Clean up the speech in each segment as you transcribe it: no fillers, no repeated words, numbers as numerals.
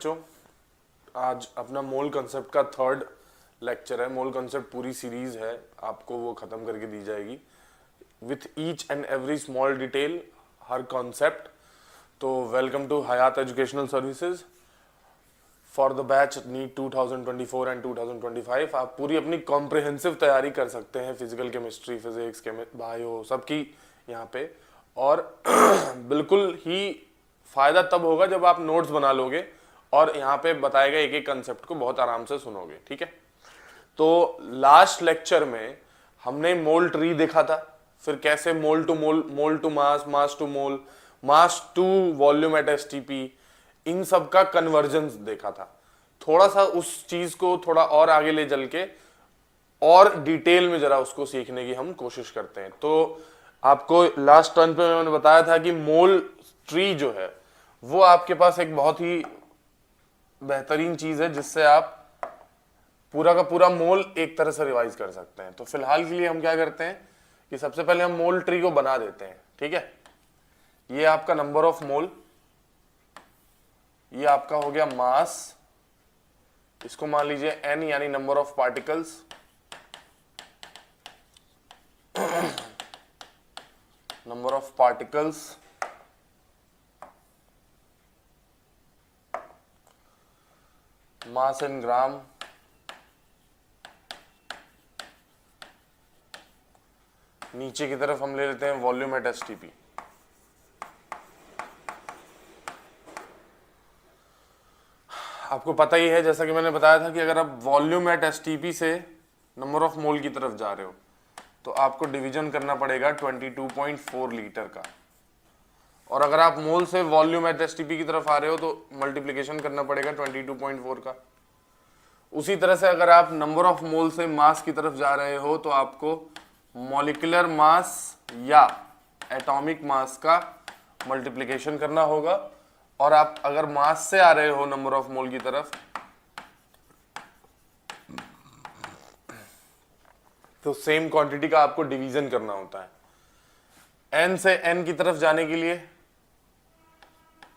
बच्चों, आज अपना मोल कंसेप्ट का थर्ड लेक्चर है। मोल कंसेप्ट पूरी सीरीज है, आपको वो खत्म करके दी जाएगी with each and every small detail, हर कॉन्सेप्ट। तो welcome to Hayat educational services for the batch NEET 2024 and 2025। आप पूरी अपनी कॉम्प्रिहेंसिव तैयारी कर सकते हैं, फिजिकल केमिस्ट्री, फिजिक्स, बायो, सबकी यहाँ पे। और बिल्कुल ही फायदा तब होगा जब आप नोट्स बना लोगे और यहाँ पे बताए गए एक एक कंसेप्ट को बहुत आराम से सुनोगे। ठीक है, तो लास्ट लेक्चर में हमने मोल ट्री देखा था, फिर कैसे mole to mole, mole to mass, mass to mole, mass to volume at STP, इन सब का कन्वर्जेंस देखा था। थोड़ा सा उस चीज को थोड़ा और आगे ले चल के और डिटेल में जरा उसको सीखने की हम कोशिश करते हैं। तो आपको लास्ट टर्न पे मैंने बताया था कि मोल ट्री जो है वो आपके पास एक बहुत ही बेहतरीन चीज है जिससे आप पूरा का पूरा मोल एक तरह से रिवाइज कर सकते हैं। तो फिलहाल के लिए हम क्या करते हैं कि सबसे पहले हम मोल ट्री को बना देते हैं। ठीक है, ये आपका नंबर ऑफ मोल, ये आपका हो गया मास, इसको मान लीजिए n यानी number of particles, number of particles, mass in gram, नीचे की तरफ हम ले लेते हैं वॉल्यूम एट एसटीपी। आपको पता ही है, जैसा कि मैंने बताया था, कि अगर आप वॉल्यूम एट एसटीपी से नंबर ऑफ मोल की तरफ जा रहे हो तो आपको डिवीजन करना पड़ेगा 22.4 लीटर का, और अगर आप मोल से वॉल्यूम एट एसटीपी की तरफ आ रहे हो तो मल्टीप्लिकेशन करना पड़ेगा 22.4 का। उसी तरह से अगर आप नंबर ऑफ मोल से मास की तरफ जा रहे हो तो आपको मॉलिक्यूलर मास या एटॉमिक मास का मल्टीप्लिकेशन करना होगा, और आप अगर मास से आ रहे हो नंबर ऑफ मोल की तरफ तो सेम क्वांटिटी का आपको डिवीजन करना होता है। n से n की तरफ जाने के लिए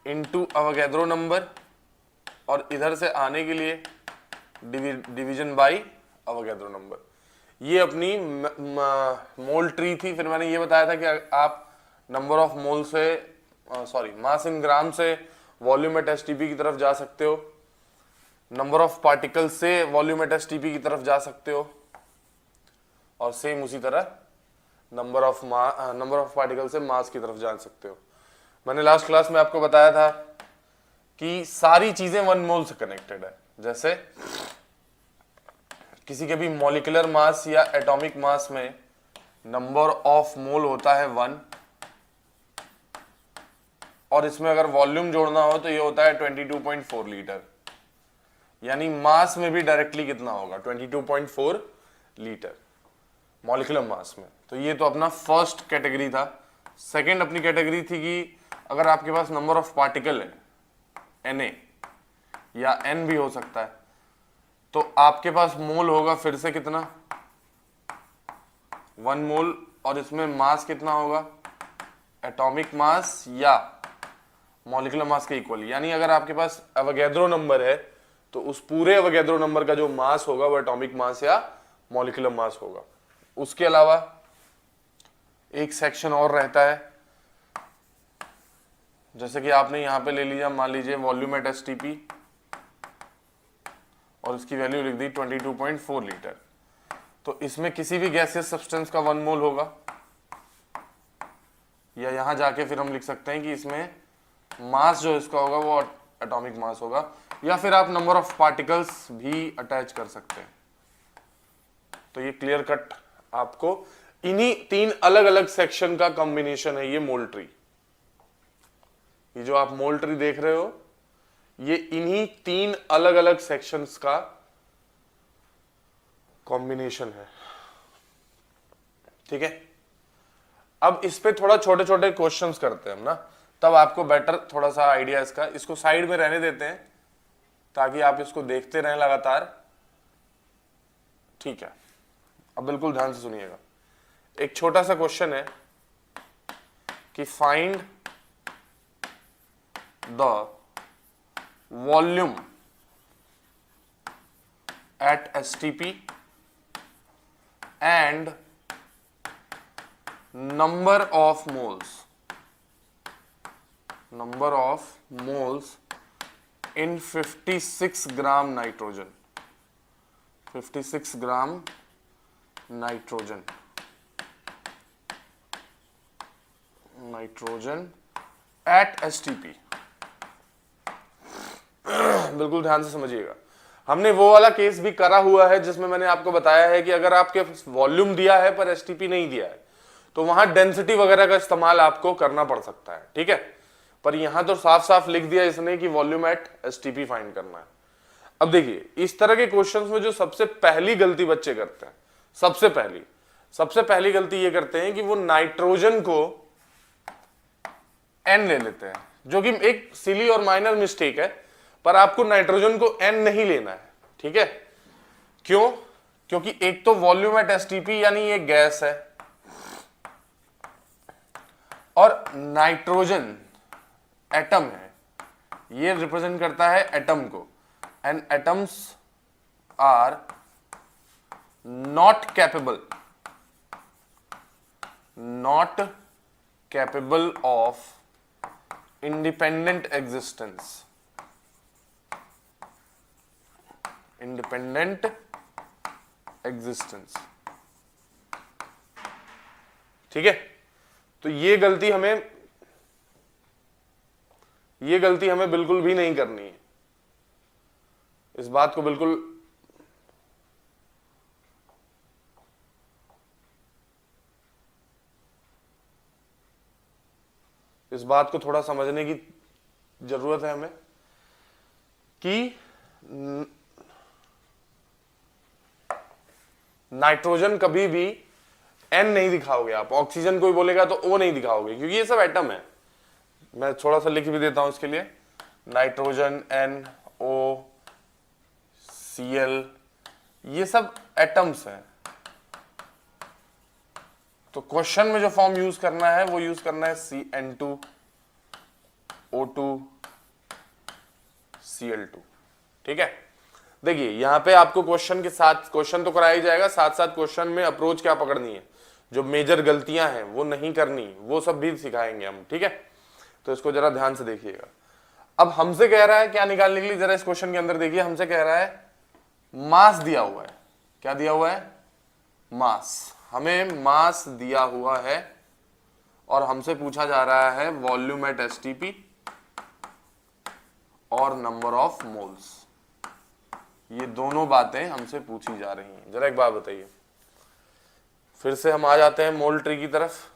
इनटू अवोगाद्रो नंबर, और इधर से आने के लिए डिवीजन बाय अवोगाद्रो नंबर। ये अपनी मोल ट्री थी। फिर मैंने ये बताया था कि आप नंबर ऑफ मोल से मास इन ग्राम से वॉल्यूम एट एसटीपी की तरफ जा सकते हो, नंबर ऑफ पार्टिकल से वॉल्यूम एट एसटीपी की तरफ जा सकते हो, और सेम उसी तरह नंबर ऑफ पार्टिकल से मास की तरफ जा सकते हो। मैंने लास्ट क्लास में आपको बताया था कि सारी चीजें 1 मोल से कनेक्टेड है। जैसे किसी के भी मॉलिक्यूलर मास या एटॉमिक मास में नंबर ऑफ मोल होता है 1, और इसमें अगर वॉल्यूम जोड़ना हो तो ये होता है 22.4 लीटर, यानी मास में भी डायरेक्टली कितना होगा 22.4 लीटर मॉलिक्यूलर मास में। तो ये तो अपना फर्स्ट कैटेगरी था। सेकंड अपनी कैटेगरी थी कि अगर आपके पास नंबर ऑफ पार्टिकल है Na या N भी हो सकता है, तो आपके पास मोल होगा फिर से कितना 1 मोल, और इसमें मास कितना होगा एटॉमिक मास या मॉलिक्यूलर मास के इक्वल। यानी अगर आपके पास अवोगाद्रो नंबर है तो उस पूरे अवोगाद्रो नंबर का जो मास होगा वो एटॉमिक मास या मॉलिक्यूलर मास होगा। उसके अलावा एक सेक्शन और रहता है, जैसे कि आपने यहां पे ले लिया, मान लीजिए वॉल्यूम एट एसटीपी, और इसकी वैल्यू लिख दी 22.4 लीटर। तो इसमें किसी भी गैसियस सब्सटेंस का 1 मोल होगा, या यहां जाके फिर हम लिख सकते हैं कि इसमें मास जो इसका होगा वो एटॉमिक मास होगा, या फिर आप नंबर ऑफ पार्टिकल्स भी अटैच कर सकते हैं। तो ये क्लियर कट आपको इन्हीं 3 अलग अलग सेक्शन का कॉम्बिनेशन है ये मोल ट्री। ये जो आप मोल ट्री देख रहे हो ये इन्हीं 3 अलग अलग सेक्शंस का कॉम्बिनेशन है। ठीक है, अब इस पे थोड़ा छोटे छोटे क्वेश्चंस करते हैं हम ना, तब आपको बेटर थोड़ा सा आइडिया इसका। इसको साइड में रहने देते हैं ताकि आप इसको देखते रहें लगातार। ठीक है, अब बिल्कुल ध्यान से सुनिएगा। एक छोटा सा क्वेश्चन है कि find the volume at STP and number of moles in 56 gram nitrogen, 56 gram nitrogen at STP। बिल्कुल ध्यान से समझिएगा, हमने वो वाला केस भी करा हुआ है जिसमें मैंने आपको बताया है कि अगर आपके वॉल्यूम दिया है पर एसटीपी नहीं दिया है तो वहां डेंसिटी वगैरह का इस्तेमाल आपको करना पड़ सकता है, ठीक है। पर यहां तो साफ साफ लिख दिया इसने कि वॉल्यूम एट एसटीपी फाइंड करना है। अब देखिए इस तरह के क्वेश्चंस में जो सबसे पहली गलती बच्चे करते हैं, सबसे पहली गलती ये करते हैं कि वो नाइट्रोजन को एन ले लेते हैं, जो कि एक सिली और माइनर मिस्टेक है। पर आपको नाइट्रोजन को एन नहीं लेना है, ठीक है। क्यों? क्योंकि एक तो वॉल्यूम एट एसटीपी यानी ये गैस है, और नाइट्रोजन एटम है, ये रिप्रेजेंट करता है एटम को, and atoms are not capable of independent existence, ठीक है। तो ये गलती हमें बिल्कुल भी नहीं करनी है, इस बात को बिल्कुल इस बात को थोड़ा समझने की जरूरत है हमें कि नाइट्रोजन कभी भी एन नहीं दिखाओगे आप, ऑक्सीजन कोई बोलेगा तो ओ नहीं दिखाओगे, क्योंकि ये सब एटम है। मैं थोड़ा सा लिख भी देता हूं इसके लिए, नाइट्रोजन, एन, ओ, Cl, ये सब एटम्स हैं। तो क्वेश्चन में जो फॉर्म यूज करना है वो यूज करना है CN2, O2, Cl2, ठीक है। देखिए यहां पे आपको क्वेश्चन के साथ, क्वेश्चन तो कराया ही जाएगा, साथ साथ क्वेश्चन में अप्रोच क्या पकड़नी है, जो मेजर गलतियां हैं वो नहीं करनी, वो सब भी सिखाएंगे हम, ठीक है। तो इसको जरा ध्यान से देखिएगा। अब हमसे कह रहा है क्या निकालने के लिए, जरा इस क्वेश्चन के अंदर देखिए, हमसे कह रहा है मास दिया हुआ है। क्या दिया हुआ है? मास। हमें मास दिया हुआ है और हमसे पूछा जा रहा है वॉल्यूम एट एसटीपी और नंबर ऑफ मोल्स। ये दोनों बातें हमसे पूछी जा रही हैं। जरा एक बात बताइए, फिर से हम आ जाते हैं मोल ट्री की तरफ।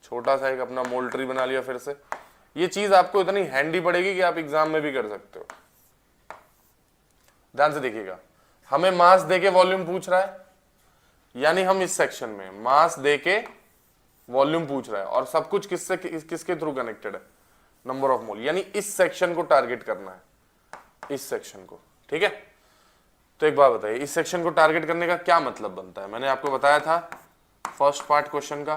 छोटा सा एक अपना मोल ट्री बना लिया फिर से। ये चीज आपको इतनी हैंडी पड़ेगी कि आप एग्जाम में भी कर सकते हो। ध्यान से देखिएगा, हमें मास देके वॉल्यूम पूछ रहा है, यानी हम इस सेक्शन में मास देके वॉल्यूम पूछ रहा है, और सब कुछ किसके थ्रू कनेक्टेड है? नंबर ऑफ मोल। यानी इस सेक्शन को टारगेट करना है, इस सेक्शन को, ठीक है। तो एक बात बताइए, इस सेक्शन को टारगेट करने का क्या मतलब बनता है? मैंने आपको बताया था फर्स्ट पार्ट क्वेश्चन का,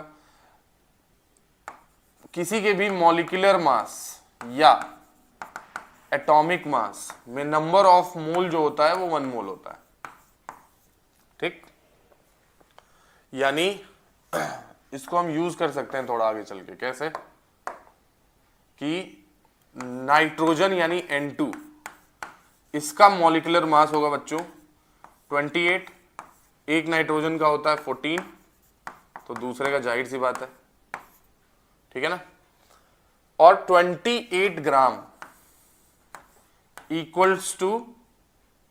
किसी के भी मॉलिक्यूलर मास या एटॉमिक मास में नंबर ऑफ मोल जो होता है वो 1 मोल होता है, ठीक। यानी इसको हम यूज कर सकते हैं थोड़ा आगे चल के, कैसे कि नाइट्रोजन यानी N2, इसका मॉलिक्यूलर मास होगा बच्चों 28, एक नाइट्रोजन का होता है 14, तो दूसरे का जाहिर सी बात है, ठीक है ना। और 28 ग्राम इक्वल्स टू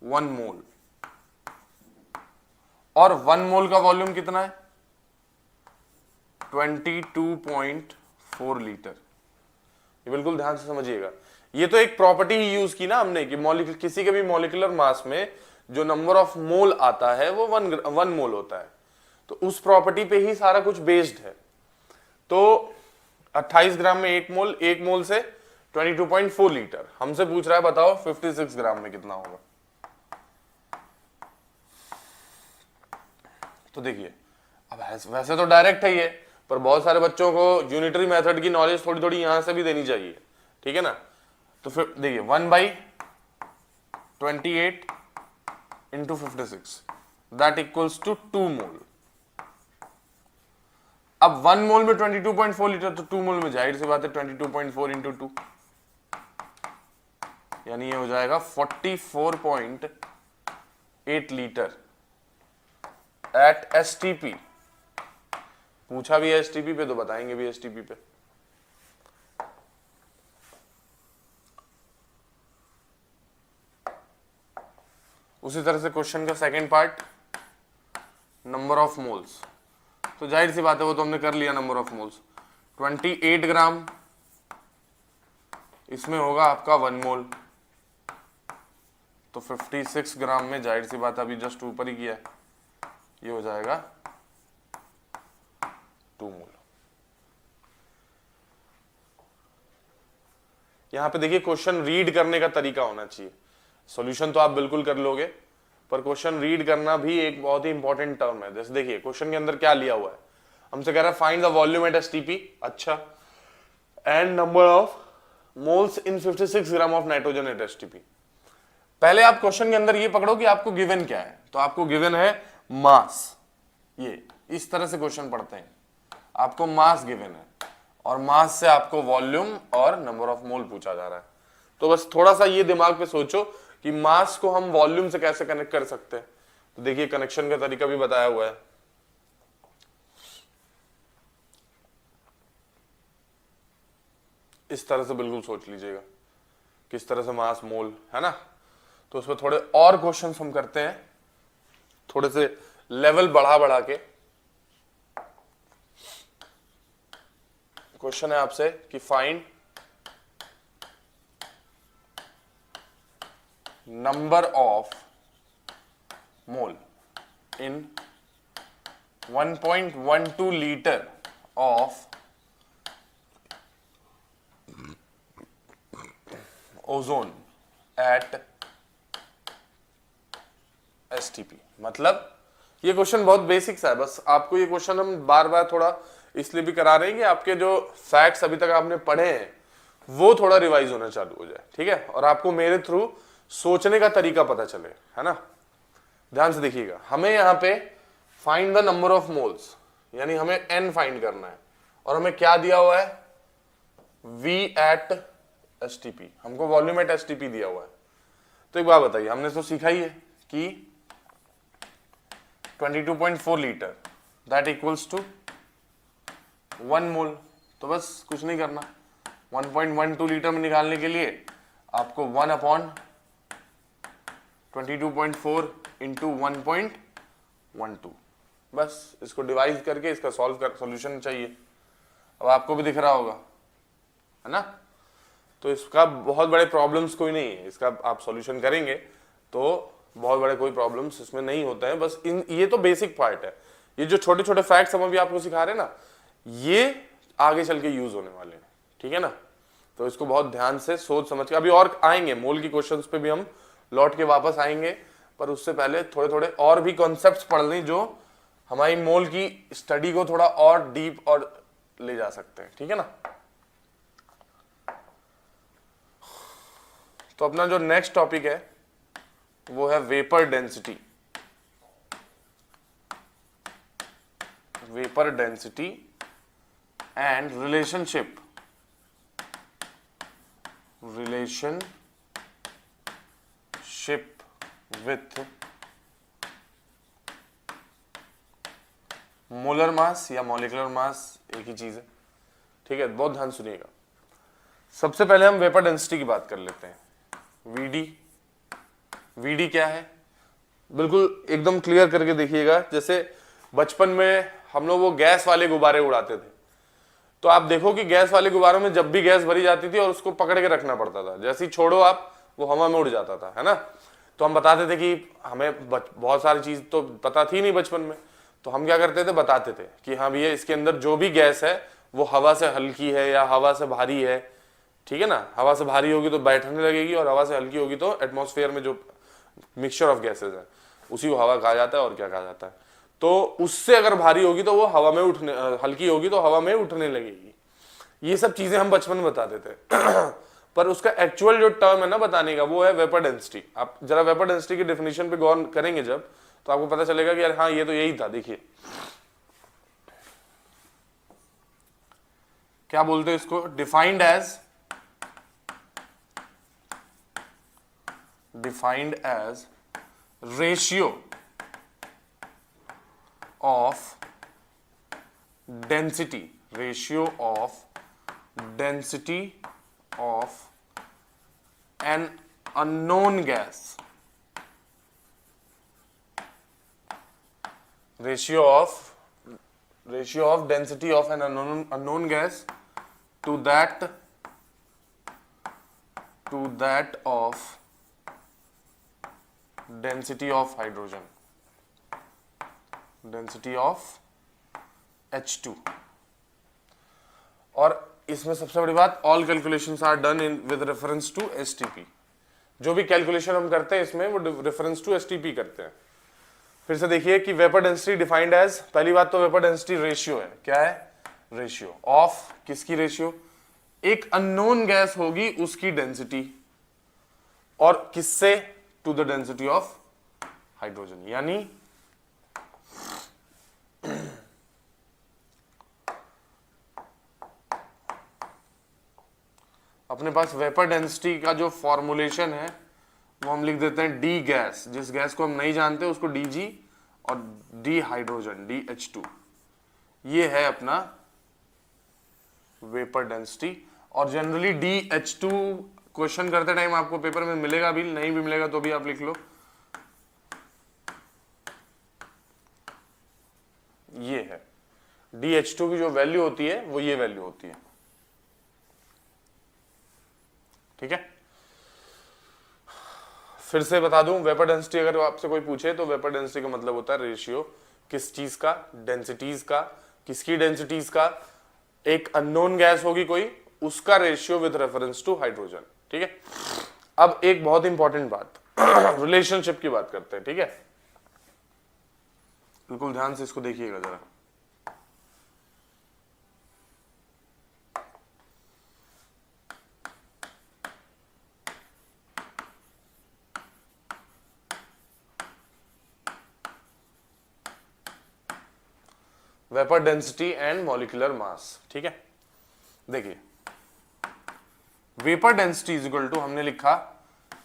1 मोल, और 1 मोल का वॉल्यूम कितना है? 22.4 लीटर। ये बिल्कुल ध्यान से समझिएगा। ये तो एक प्रॉपर्टी ही यूज की ना हमने कि किसी के भी मॉलिक्यूलर मास में जो नंबर ऑफ मोल आता है वो 1 मोल होता है, तो उस प्रॉपर्टी पे ही सारा कुछ बेस्ड है। तो 28 ग्राम में 1 मोल, 1 मोल से 22.4 लीटर। हमसे पूछ रहा है बताओ 56 ग्राम में कितना होगा। तो देखिए अब वैसे तो डायरेक्ट है ये, पर बहुत सारे बच्चों को यूनिटरी मेथड की नॉलेज थोड़ी थोड़ी यहां से भी देनी चाहिए, ठीक है ना। तो फिर देखिए 1/28 इंटू 56 दैट इक्वल्स टू 2 मोल। अब 1 मोल में 22.4 लीटर, तो 2 मोल में जाहिर सी बात है 22.4 इंटू 2, यानी ये हो जाएगा 44.8 लीटर एट एसटीपी। पूछा भी है एसटीपी पे तो बताएंगे भी एसटीपी पे। उसी तरह से क्वेश्चन का second part, number of moles, तो जाहिर सी बात है वो तो हमने कर लिया। नंबर ऑफ मोल्स 28 ग्राम, इसमें होगा आपका 1 मोल, तो 56 ग्राम में जाहिर सी बात अभी जस्ट ऊपर ही किया है, ये हो जाएगा 2 मोल। यहां पे देखिए क्वेश्चन रीड करने का तरीका होना चाहिए। सॉल्यूशन तो आप बिल्कुल कर लोगे, पर क्वेश्चन रीड करना भी एक बहुत ही इंपॉर्टेंट टर्म है। जैसे देखिए क्वेश्चन के अंदर क्या लिया हुआ है, हमसे कह रहा है find the volume at STP, अच्छा, and number of moles in 56 gram of nitrogen at STP. पहले आप क्वेश्चन के अंदर ये पकड़ो कि आपको गिवन क्या है, तो आपको गिवन है मास। ये इस तरह से क्वेश्चन पढ़ते हैं, आपको मास गिवन है और मास से आपको वॉल्यूम और नंबर ऑफ मोल पूछा जा रहा है। तो बस थोड़ा सा ये दिमाग पे सोचो कि मास को हम वॉल्यूम से कैसे कनेक्ट कर सकते हैं। तो देखिए कनेक्शन का तरीका भी बताया हुआ है। इस तरह से बिल्कुल सोच लीजिएगा किस तरह से मास मोल है ना। तो उसमें थोड़े और क्वेश्चंस हम करते हैं, थोड़े से लेवल बढ़ा बढ़ा के। क्वेश्चन है आपसे कि find number of mole in 1.12 litre of ozone at STP. मतलब ये क्वेश्चन बहुत बेसिक सा है, बस आपको ये क्वेश्चन हम बार बार थोड़ा इसलिए भी करा रहे हैं कि आपके जो फैक्ट्स अभी तक आपने पढ़े हैं वो थोड़ा रिवाइज होना चालू हो जाए, ठीक है, और आपको मेरे थ्रू सोचने का तरीका पता चले, है ना। ध्यान से देखिएगा, हमें यहाँ पे find the number of moles, यानी हमें n फाइंड करना है, और हमें क्या दिया हुआ है, v एट एसटीपी, हमको वॉल्यूम एट एसटीपी दिया हुआ है। तो एक बात बताइए, हमने तो सीखा ही है कि 22.4 लीटर दैट इक्वल्स टू 1 मोल। तो बस कुछ नहीं करना, 1.12 लीटर में निकालने के लिए आपको 1/22.4 इंटू 1.12, बस इसको डिवाइड करके इसका सॉल्व कर सॉल्यूशन चाहिए। अब आपको भी दिख रहा होगा, है ना। तो इसका बहुत बड़े प्रॉब्लम्स कोई नहीं है, इसका आप सॉल्यूशन करेंगे तो बहुत बड़े कोई प्रॉब्लम्स इसमें नहीं होते हैं। बस ये तो बेसिक पार्ट है। ये जो छोटे छोटे फैक्ट्स हम अभी आपको सिखा रहे हैं ना, ये आगे चल के यूज होने वाले हैं, ठीक है ना। तो इसको बहुत ध्यान से सोच समझ के, अभी और आएंगे मोल की क्वेश्चंस पे भी हम लौट के वापस आएंगे, पर उससे पहले थोड़े थोड़े और भी कॉन्सेप्ट्स पढ़ लें जो हमारी मोल की स्टडी को थोड़ा और डीप और ले जा सकते हैं, ठीक है ना। तो अपना जो नेक्स्ट टॉपिक है वो है vapour density. Vapour density and relationship with molar mass या मॉलिक्यूलर मास, एक ही चीज है, ठीक है। बहुत ध्यान सुनिएगा। सबसे पहले हम वेपर डेंसिटी की बात कर लेते हैं। वीडी क्या है, बिल्कुल एकदम क्लियर करके देखिएगा। जैसे बचपन में हम लोग वो गैस वाले गुब्बारे उड़ाते थे, तो आप देखो कि गैस वाले गुब्बारों में जब भी गैस भरी जाती थी और उसको पकड़ के रखना पड़ता था, जैसे ही छोड़ो आप वो हवा में उड़ जाता था, है ना। तो हम बताते थे कि हमें बहुत सारी चीज तो पता थी नहीं बचपन में, तो हम क्या करते थे, बताते थे कि हाँ भैया इसके अंदर जो भी गैस है वो हवा से हल्की है या हवा से भारी है, ठीक है ना। हवा से भारी होगी तो बैठने लगेगी और हवा से हल्की होगी तो एटमॉस्फेयर में जो मिक्सचर ऑफ गैसेज है उसी को हवा कहा जाता है, और क्या कहा जाता है। तो उससे अगर भारी होगी तो वो हवा में उठने, हल्की होगी तो हवा में उठने लगेगी। ये सब चीजें हम बचपन में बताते थे। पर उसका एक्चुअल जो टर्म है ना बताने का, वो है वेपर डेंसिटी। आप जरा वेपर डेंसिटी की डेफिनेशन पे गौर करेंगे जब, तो आपको पता चलेगा कि यार हाँ ये तो यही था। देखिए क्या बोलते हैं इसको, defined as ratio of density of an unknown gas, ratio of density of an unknown gas to that of density of hydrogen, density of H2। और इसमें सबसे बड़ी बात, all calculations are done in with reference to STP. जो भी calculation हम करते हैं इसमें वो रेफरेंस टू एसटीपी करते हैं। फिर से देखिए कि वेपर डेंसिटी डिफाइंड एज, पहली बात तो वेपर डेंसिटी रेशियो है। क्या है? रेशियो ऑफ, किसकी रेशियो? एक अननोन गैस होगी उसकी डेंसिटी, और किससे? To the density of hydrogen. यानी अपने पास वेपर डेंसिटी का जो फॉर्मुलेशन है वो हम लिख देते हैं डी गैस, जिस गैस को हम नहीं जानते उसको डीजी, और डी हाइड्रोजन DH2। ये है अपना वेपर डेंसिटी। और जनरली DH2 क्वेश्चन करते टाइम आपको पेपर में मिलेगा भी, नहीं भी मिलेगा तो भी आप लिख लो। ये है DH2 की जो वैल्यू होती है वो ये वैल्यू होती है। ठीक है, फिर से बता दूं, वेपर डेंसिटी अगर आपसे कोई पूछे तो वेपर डेंसिटी का मतलब होता है रेशियो किस चीज का? डेंसिटीज का। किसकी डेंसिटीज का? एक अननोन गैस होगी कोई, उसका ratio with reference to hydrogen. ठीक है, अब एक बहुत इंपॉर्टेंट बात रिलेशनशिप की बात करते हैं। ठीक है, बिल्कुल ध्यान से इसको देखिएगा जरा। Vapour density and molecular mass. ठीक है, देखिए vapour density is equal to, हमने लिखा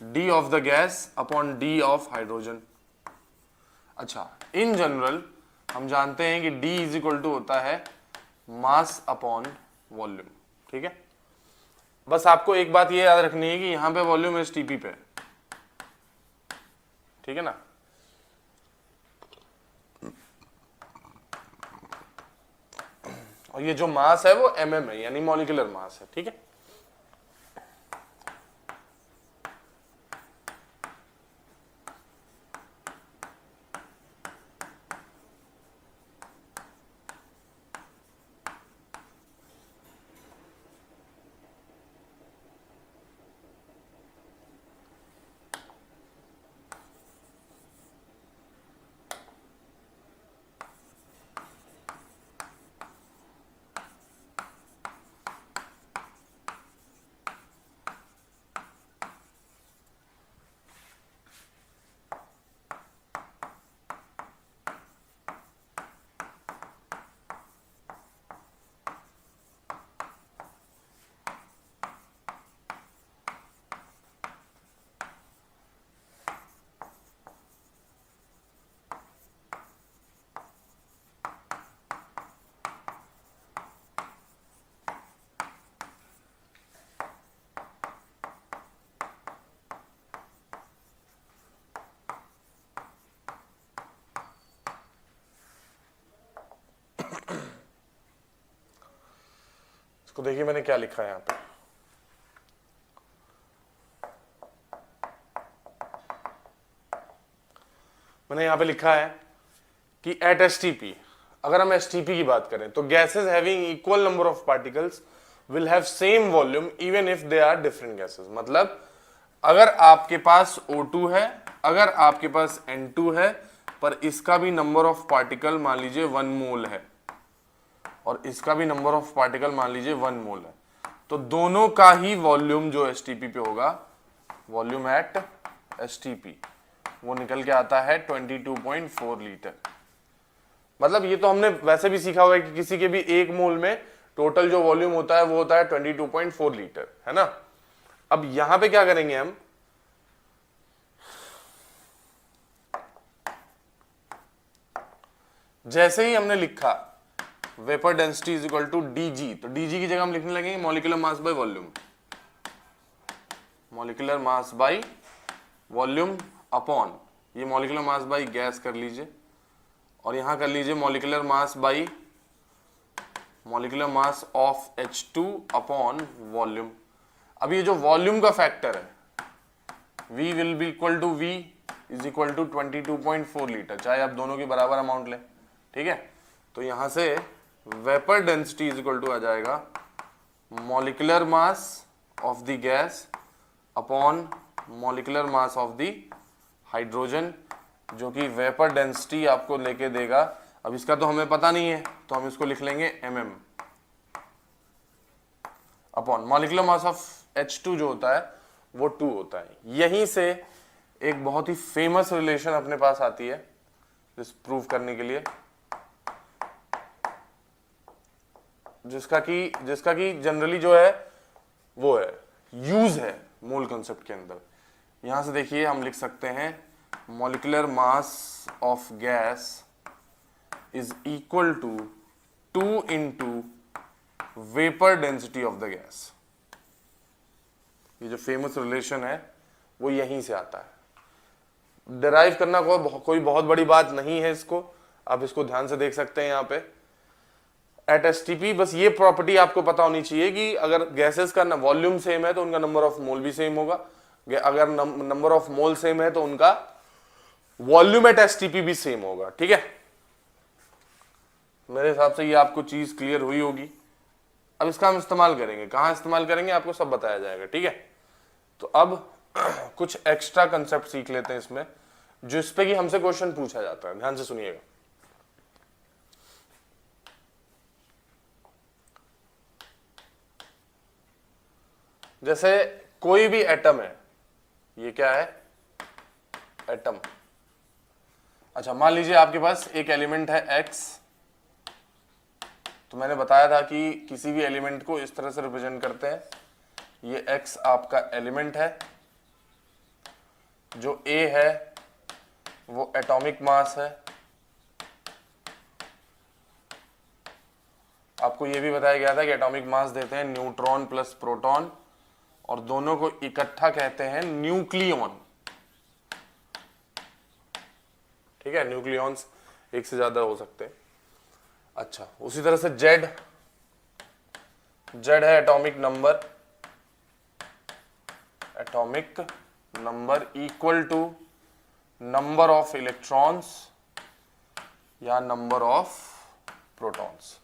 D of the gas upon D of hydrogen. अच्छा, इन जनरल हम जानते हैं कि डी इज इक्वल टू होता है मास अपॉन वॉल्यूम। ठीक है, बस आपको एक बात ये याद रखनी है कि यहां पे वॉल्यूम एसटीपी पे। ठीक है ना, और ये जो मास है वो mm है, यानी मॉलिक्यूलर मास है। ठीक है, तो देखिए मैंने क्या लिखा है यहां पे, मैंने यहां पे लिखा है कि एट एसटीपी, अगर हम एसटीपी की बात करें तो gases having equal number of particles will have same volume even if they are different gases. मतलब अगर आपके पास O2 है, अगर आपके पास N2 है, पर इसका भी नंबर ऑफ पार्टिकल मान लीजिए 1 मोल है और इसका भी नंबर ऑफ पार्टिकल मान लीजिए 1 मोल है, तो दोनों का ही वॉल्यूम जो एसटीपी पे होगा, वॉल्यूम एट एसटीपी, वो निकल के आता है 22.4 लीटर। मतलब ये तो हमने वैसे भी सीखा हुआ है कि किसी के भी एक मोल में टोटल जो वॉल्यूम होता है वो होता है 22.4 लीटर, है ना। अब यहां पे क्या करेंगे हम, जैसे ही हमने लिखा vapour density is equal to DG, तो डीजी की जगह हम लिखने लगेंगे molecular mass by volume, molecular mass by volume upon, ये मॉलिक्यूलर मास बाय गैस कर लीजिए, और यहां कर लीजिए molecular mass by molecular mass of H2 upon volume. अब ये जो वॉल्यूम का फैक्टर है V will be equal to V is equal to 22.4 litre, चाहे आप दोनों की बराबर अमाउंट लें, ठीक है। तो यहां से vapour density is equal to आ जाएगा molecular mass of the gas upon molecular mass of the hydrogen, जो कि वेपर डेंसिटी आपको लेके देगा। अब इसका तो हमें पता नहीं है, तो हम इसको लिख लेंगे mm upon molecular mass of H2 जो होता है वो 2 होता है। यहीं से एक बहुत ही फेमस रिलेशन अपने पास आती है जिस प्रूव करने के लिए, जिसका कि जनरली जो है वो है यूज है मोल कंसेप्ट के अंदर। यहां से देखिए हम लिख सकते हैं molecular mass of gas is equal to 2 into vapour density of the gas. ये जो फेमस रिलेशन है वो यहीं से आता है। डिराइव करना कोई बहुत बड़ी बात नहीं है, इसको आप इसको ध्यान से देख सकते हैं। यहाँ पे एट एसटीपी बस ये प्रॉपर्टी आपको पता होनी चाहिए कि अगर गैसेस का वॉल्यूम सेम है तो उनका नंबर ऑफ मोल भी सेम होगा, अगर नंबर ऑफ मोल सेम है तो उनका वॉल्यूम एट एसटीपी भी सेम होगा, ठीक है। मेरे हिसाब से ये आपको चीज क्लियर हुई होगी। अब इसका हम इस्तेमाल करेंगे, कहां इस्तेमाल करेंगे आपको सब बताया जाएगा, ठीक है। तो अब कुछ एक्स्ट्रा कंसेप्ट सीख लेते हैं इसमें, जो इस पे कि हमसे क्वेश्चन पूछा जाता है। ध्यान से सुनिएगा। जैसे कोई भी एटम है, ये क्या है एटम। अच्छा मान लीजिए आपके पास एक एलिमेंट है X, तो मैंने बताया था कि किसी भी एलिमेंट को इस तरह से रिप्रेजेंट करते हैं। ये X आपका एलिमेंट है, जो A है वो एटॉमिक मास है। आपको यह भी बताया गया था कि एटॉमिक मास देते हैं न्यूट्रॉन प्लस प्रोटॉन, और दोनों को इकट्ठा कहते हैं न्यूक्लियॉन, ठीक है। न्यूक्लियॉन्स एक से ज्यादा हो सकते हैं। अच्छा उसी तरह से Z है atomic number equal to number of electrons या नंबर ऑफ प्रोटॉन्स।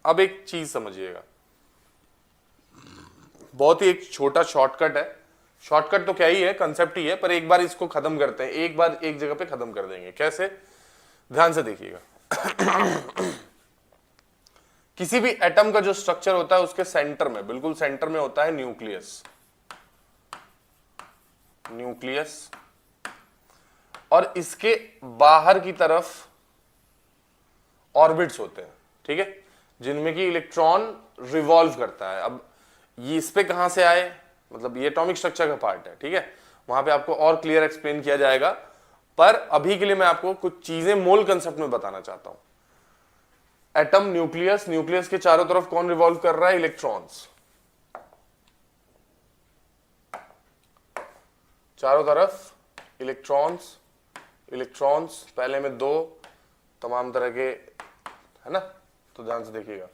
अब एक चीज समझिएगा, बहुत ही एक छोटा शॉर्टकट है। शॉर्टकट तो क्या ही है, कंसेप्ट ही है, पर एक बार इसको खत्म करते हैं, एक बार एक जगह पे खत्म कर देंगे। कैसे, ध्यान से देखिएगा। किसी भी एटम का जो स्ट्रक्चर होता है उसके सेंटर में, बिल्कुल सेंटर में होता है न्यूक्लियस, और इसके बाहर की तरफ ऑर्बिट्स होते हैं, ठीक है, जिनमें कि इलेक्ट्रॉन रिवॉल्व करता है। अब ये इस पे कहां से आए, मतलब ये एटॉमिक स्ट्रक्चर का पार्ट है, ठीक है। वहां पे आपको और क्लियर एक्सप्लेन किया जाएगा, पर अभी के लिए मैं आपको कुछ चीजें मोल कंसेप्ट में बताना चाहता हूं। एटम न्यूक्लियस के चारों तरफ कौन रिवॉल्व कर रहा है, इलेक्ट्रॉन्स। चारों तरफ इलेक्ट्रॉन्स पहले में 2 तमाम तरह के, है ना। तो ध्यान से देखिएगा।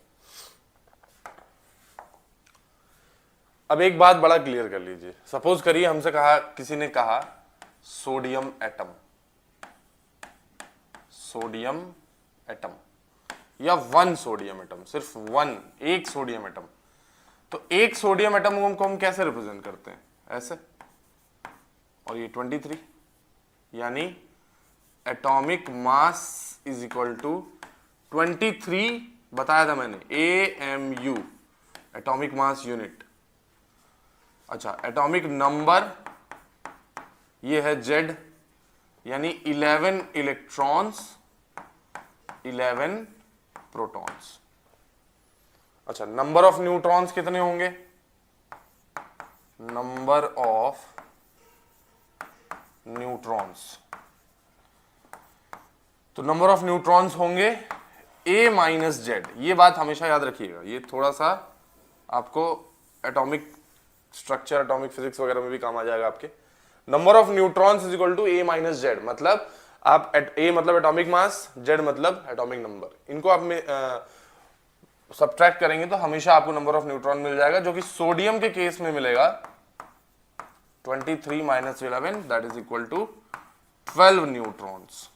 अब एक बात बड़ा क्लियर कर लीजिए। सपोज करिए हमसे कहा, किसी ने कहा सोडियम एटम या 1 सोडियम एटम, सिर्फ 1 सोडियम एटम। तो एक सोडियम एटम को हम कैसे रिप्रेजेंट करते हैं, ऐसे, और ये 23, यानी atomic mass is equal to 23 बताया था मैंने, AMU एटॉमिक मास यूनिट। अच्छा, एटॉमिक नंबर ये है Z, यानी 11 इलेक्ट्रॉन्स 11 प्रोटॉन्स। अच्छा, नंबर ऑफ न्यूट्रॉन्स कितने होंगे? नंबर ऑफ न्यूट्रॉन्स, तो नंबर ऑफ न्यूट्रॉन्स होंगे A-Z। ये बात हमेशा याद रखिएगा, ये थोड़ा सा आपको एटॉमिक स्ट्रक्चर, एटॉमिक फिजिक्स वगैरह में भी काम आ जाएगा आपके। Number of neutrons is equal to A-Z, मतलब आप A मतलब एटॉमिक मास, Z मतलब एटॉमिक नंबर, इनको आप सब्ट्रैक्ट करेंगे तो हमेशा आपको नंबर ऑफ न्यूट्रॉन मिल जाएगा, जो कि सोडियम के केस में मिलेगा 23 minus 11, that is equal to 12 neutrons.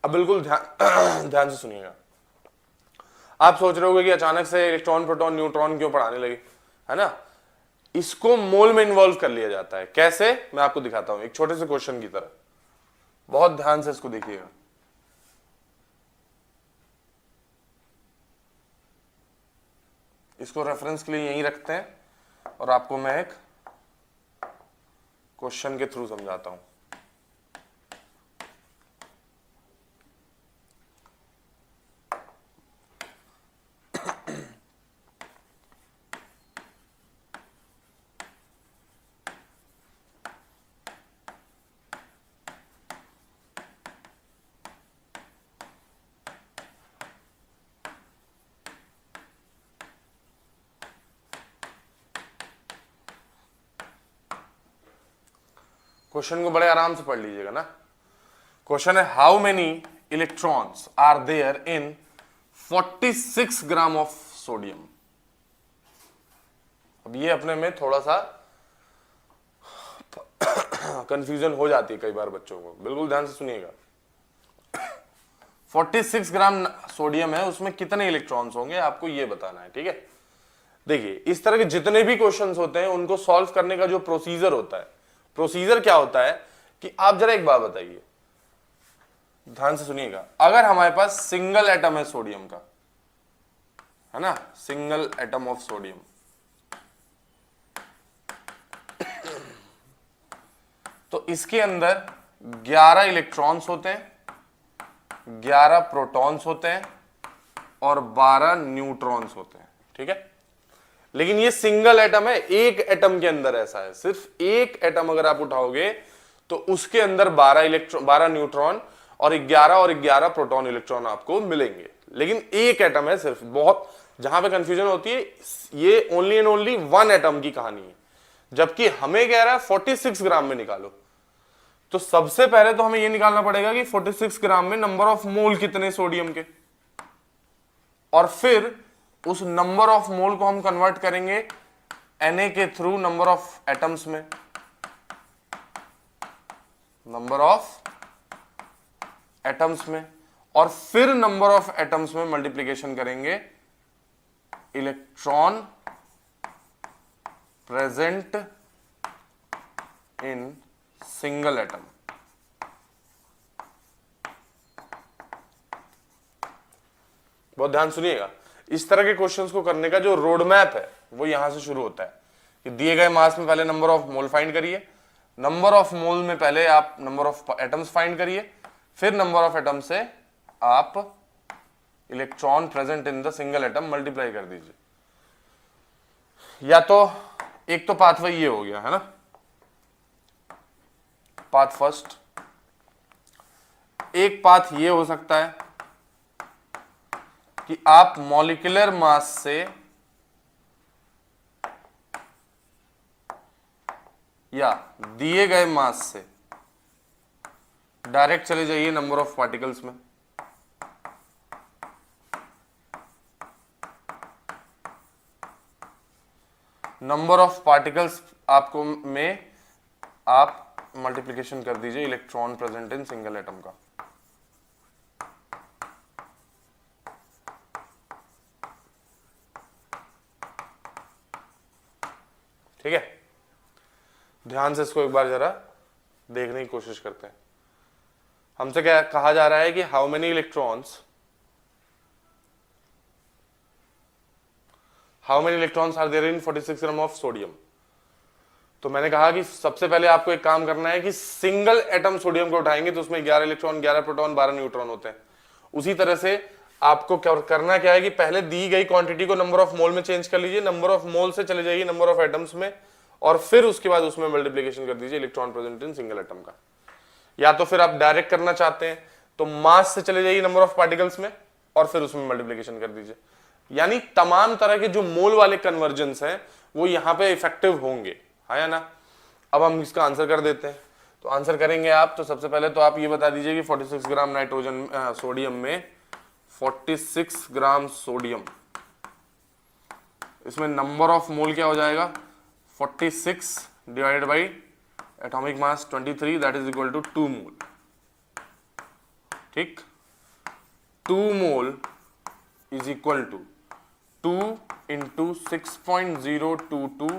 अब बिल्कुल ध्यान से सुनिएगा। आप सोच रहे होगे कि अचानक से इलेक्ट्रॉन, प्रोटॉन, न्यूट्रॉन क्यों पढ़ाने लगे, है ना? इसको मोल में इन्वॉल्व कर लिया जाता है। कैसे, मैं आपको दिखाता हूं एक छोटे से क्वेश्चन की तरह। बहुत ध्यान से इसको देखिएगा। इसको रेफरेंस के लिए यहीं रखते हैं और आपको मैं एक क्वेश्चन के थ्रू समझाता हूं। क्वेश्चन को बड़े आराम से पढ़ लीजिएगा ना। क्वेश्चन है, how many electrons are there in 46 gram of sodium. अब ये अपने में थोड़ा सा कंफ्यूजन हो जाती है कई बार बच्चों को, बिल्कुल ध्यान से सुनिएगा। 46 ग्राम सोडियम है, उसमें कितने इलेक्ट्रॉन्स होंगे आपको ये बताना है, ठीक है? देखिए, इस तरह के जितने भी क्वेश्चंस होते हैं उनको सॉल्व करने का जो प्रोसीजर होता है, प्रोसीजर क्या होता है कि आप जरा एक बात बताइए, ध्यान से सुनिएगा। अगर हमारे पास सिंगल एटम है सोडियम का, है ना, सिंगल एटम ऑफ सोडियम, तो इसके अंदर 11 इलेक्ट्रॉन्स होते हैं, 11 प्रोटॉन्स होते हैं और 12 न्यूट्रॉन्स होते हैं, ठीक है? लेकिन ये सिंगल एटम है, एक एटम के अंदर ऐसा है, सिर्फ एक एटम अगर आप उठाओगे तो उसके अंदर 12 न्यूट्रॉन और 11 प्रोटॉन इलेक्ट्रॉन आपको मिलेंगे। लेकिन एक एटम है सिर्फ। बहुत जहां पे कंफ्यूजन होती है, ये only and only one atom की कहानी है, जबकि हमें कह रहा है 46 ग्राम में निकालो। तो सबसे पहले तो हमें यह निकालना पड़ेगा कि 46 ग्राम में नंबर ऑफ मोल कितने सोडियम के, और फिर उस नंबर ऑफ मोल को हम कन्वर्ट करेंगे Na के थ्रू नंबर ऑफ एटम्स में, नंबर ऑफ एटम्स में, और फिर नंबर ऑफ एटम्स में मल्टीप्लीकेशन करेंगे electron present in single atom. बहुत ध्यान सुनिएगा। इस तरह के क्वेश्चंस को करने का जो रोड मैप है वो यहां से शुरू होता है कि दिए गए मास में पहले नंबर ऑफ मोल फाइंड करिए, नंबर ऑफ मोल में पहले आप नंबर ऑफ एटम्स फाइंड करिए, फिर नंबर ऑफ एटम से आप electron present in the single atom multiply कर दीजिए। या तो एक तो पाथवे ये हो गया, है ना, पाथ फर्स्ट। एक पाथ ये हो सकता है कि आप मॉलिक्यूलर मास से या दिए गए मास से डायरेक्ट चले जाइए नंबर ऑफ पार्टिकल्स में। नंबर ऑफ पार्टिकल्स आपको में आप मल्टीप्लिकेशन कर दीजिए electron present in single atom का। ठीक है, ध्यान से इसको एक बार जरा देखने की कोशिश करते हैं। हमसे क्या कहा जा रहा है कि how many electrons are there in 46 gram of sodium. तो मैंने कहा कि सबसे पहले आपको एक काम करना है कि सिंगल एटम सोडियम को उठाएंगे तो उसमें 11 इलेक्ट्रॉन, 11 प्रोटॉन, 12 न्यूट्रॉन होते हैं। उसी तरह से आपको करना क्या है कि पहले दी गई क्वांटिटी को नंबर ऑफ मोल में चेंज कर लीजिए, नंबर ऑफ मोल से चले जाइए नंबर ऑफ एटम्स में, और फिर उसके बाद उसमें मल्टीप्लीकेशन कर दीजिए electron present in single atom का। या तो फिर आप डायरेक्ट करना चाहते हैं तो मास से चले जाइए नंबर ऑफ पार्टिकल्स में और फिर उसमें मल्टीप्लीकेशन कर दीजिए। यानी तमाम तरह के जो मोल वाले कन्वर्जन्स हैं वो यहां पे इफेक्टिव होंगे, है ना। अब हम इसका आंसर कर देते हैं। तो आंसर करेंगे आप, तो सबसे पहले तो आप ये बता दीजिए कि 46 ग्राम सोडियम में 46 ग्राम सोडियम, इसमें नंबर ऑफ मोल क्या हो जाएगा 46 divided by atomic mass 23, that is equal to 2 mole. ठीक, 2 mole is equal to 2 into 6.022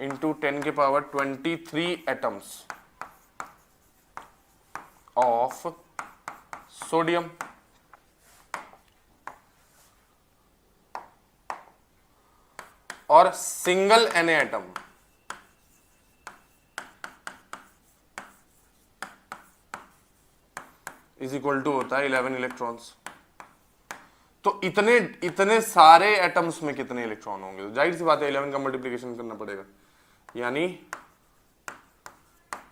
into 10 के पावर 23 एटम्स ऑफ सोडियम। और single Na atom is equal to होता है 11 इलेक्ट्रॉन्स। तो इतने सारे एटम्स में कितने इलेक्ट्रॉन होंगे, तो जाहिर सी बात है 11 का मल्टीप्लिकेशन करना पड़ेगा, यानी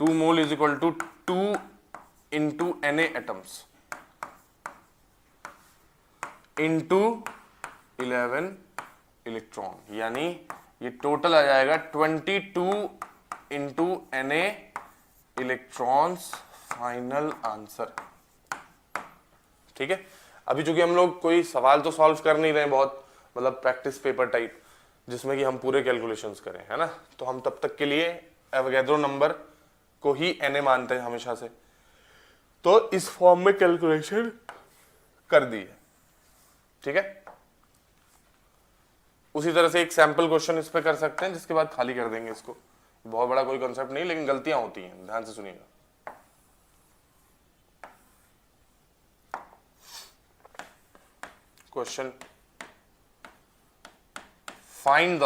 2 mole is equal to 2 into Na atoms into 11 electron, यानी ये टोटल आ जाएगा 22 into Na electrons, final answer. ठीक है, अभी चूंकि हम लोग कोई सवाल तो सॉल्व कर नहीं रहे हैं, बहुत मतलब प्रैक्टिस पेपर टाइप जिसमें कि हम पूरे कैलकुलेशंस करें, है ना, तो हम तब तक के लिए एवोगैड्रो नंबर को ही Na मानते हैं हमेशा से। तो इस फॉर्म में कैलकुलेशन कर दी है। ठीक है, उसी तरह से एक सैंपल क्वेश्चन इस पे कर सकते हैं, जिसके बाद खाली कर देंगे इसको। बहुत बड़ा कोई कॉन्सेप्ट नहीं, लेकिन गलतियां होती हैं, ध्यान से सुनिएगा। Question, find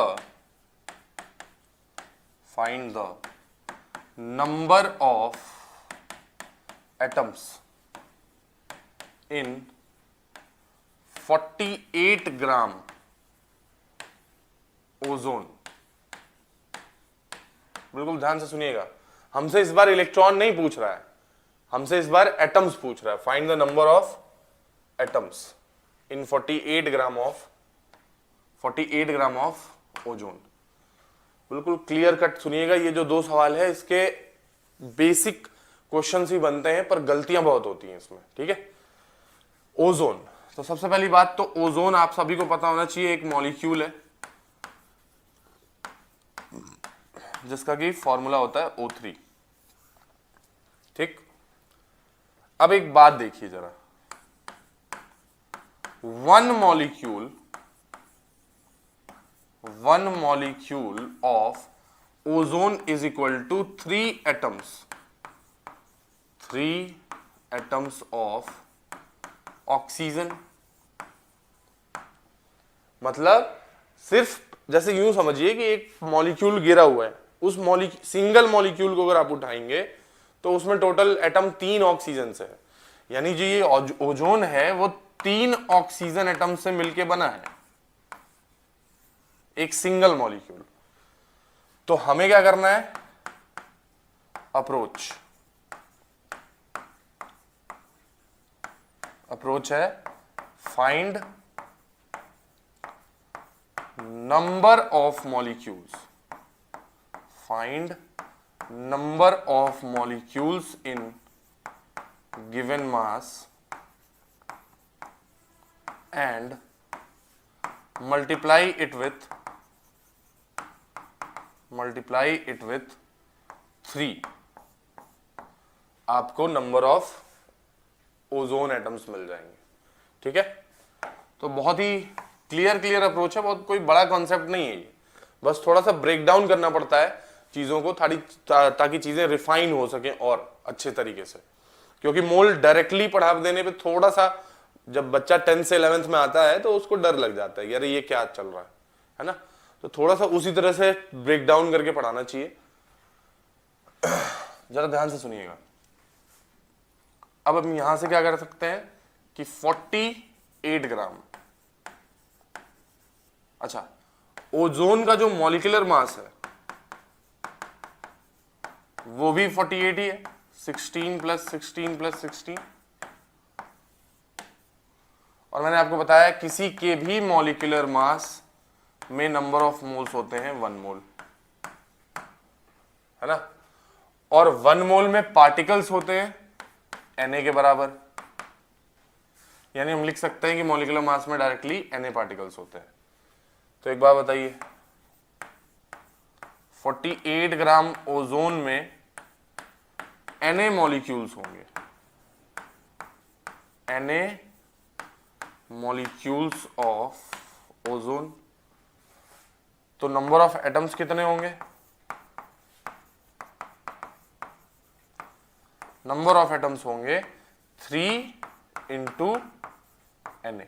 the number of atoms in 48 gram ozone. बिल्कुल ध्यान से सुनिएगा, हमसे इस बार इलेक्ट्रॉन नहीं पूछ रहा है, हमसे इस बार एटम्स पूछ रहा है। Find the number of atoms in 48 gram of ozone. बिल्कुल क्लियर कट सुनिएगा, ये जो दो सवाल है इसके बेसिक क्वेश्चंस ही बनते हैं, पर गलतियां बहुत होती हैं इसमें। ठीक है, ओजोन, तो सबसे पहली बात तो ओजोन आप सभी को पता होना चाहिए, एक मॉलिक्यूल है जिसका कि फॉर्मूला होता है O3। ठीक, अब एक बात देखिए जरा, one molecule of ozone is equal to 3 atoms of oxygen. मतलब सिर्फ जैसे यूं समझिए कि एक मॉलिक्यूल गिरा हुआ है, उस सिंगल मॉलिक्यूल को अगर आप उठाएंगे तो उसमें टोटल एटम 3 ऑक्सीजन से है, यानी जो ये ओजोन है वो 3 ऑक्सीजन एटम से मिलके बना है, एक सिंगल मॉलिक्यूल। तो हमें क्या करना है, अप्रोच है find number of molecules in given mass and multiply it with 3, आपको नंबर ऑफ ओजोन एटम्स मिल जाएंगे। ठीक है, तो बहुत ही क्लियर अप्रोच है, बहुत कोई बड़ा कॉन्सेप्ट नहीं है ये, बस थोड़ा सा ब्रेक डाउन करना पड़ता है चीजों को ताकि चीजें रिफाइन हो सके और अच्छे तरीके से, क्योंकि मोल डायरेक्टली पढ़ा देने पे थोड़ा सा, जब बच्चा 10th से 11th में आता है तो उसको डर लग जाता है, यार ये क्या चल रहा है ना। तो थोड़ा सा उसी तरह से ब्रेक डाउन करके पढ़ाना चाहिए। जरा ध्यान से सुनिएगा। अब हम यहां से क्या कर सकते हैं कि 48 ग्राम, अच्छा ओजोन का जो मॉलिक्यूलर मास है वो भी 48 ही है, 16 प्लस 16 प्लस 16। और मैंने आपको बताया किसी के भी मॉलिक्यूलर मास में नंबर ऑफ मोल्स होते हैं 1 मोल, है ना। और 1 मोल में पार्टिकल्स होते हैं Na के बराबर, यानी हम लिख सकते हैं कि मॉलिक्यूलर मास में डायरेक्टली Na पार्टिकल्स होते हैं। तो एक बात बताइए, 48 ग्राम ओजोन में Na मॉलिक्यूल्स होंगे, Na मॉलिक्यूल्स ऑफ ओजोन, तो नंबर ऑफ एटम्स कितने होंगे? नंबर ऑफ एटम्स होंगे 3 इंटू Na।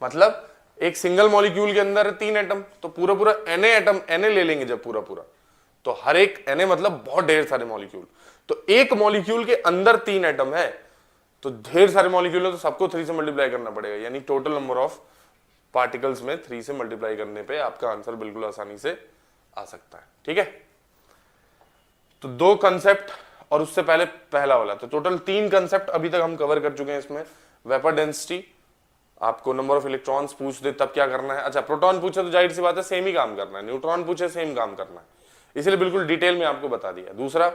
मतलब एक सिंगल मॉलिक्यूल के अंदर 3 एटम, तो पूरा पूरा Na एटम, Na ले लेंगे जब पूरा पूरा, तो हर एक Na मतलब बहुत ढेर सारे मॉलिक्यूल, तो एक मॉलिक्यूल के अंदर 3 एटम है, तो ढेर सारे मॉलिक्यूल है तो सबको 3 से मल्टीप्लाई करना पड़ेगा, यानी टोटल नंबर ऑफ पार्टिकल्स में 3 से मल्टीप्लाई करने पे आपका आंसर बिल्कुल आसानी से आ सकता है। ठीक है, तो 2 कंसेप्ट और उससे पहले पहला वाला, तो टोटल 3 कंसेप्ट अभी तक हम कवर कर चुके हैं इसमें। वेपर डेंसिटी, आपको नंबर ऑफ इलेक्ट्रॉन्स पूछ दे तब क्या करना है, अच्छा प्रोटॉन पूछे तो जाहिर सी बात है सेम ही काम करना है, न्यूट्रॉन पूछे सेम काम करना है, इसलिए बिल्कुल डिटेल में आपको बता दिया। दूसरा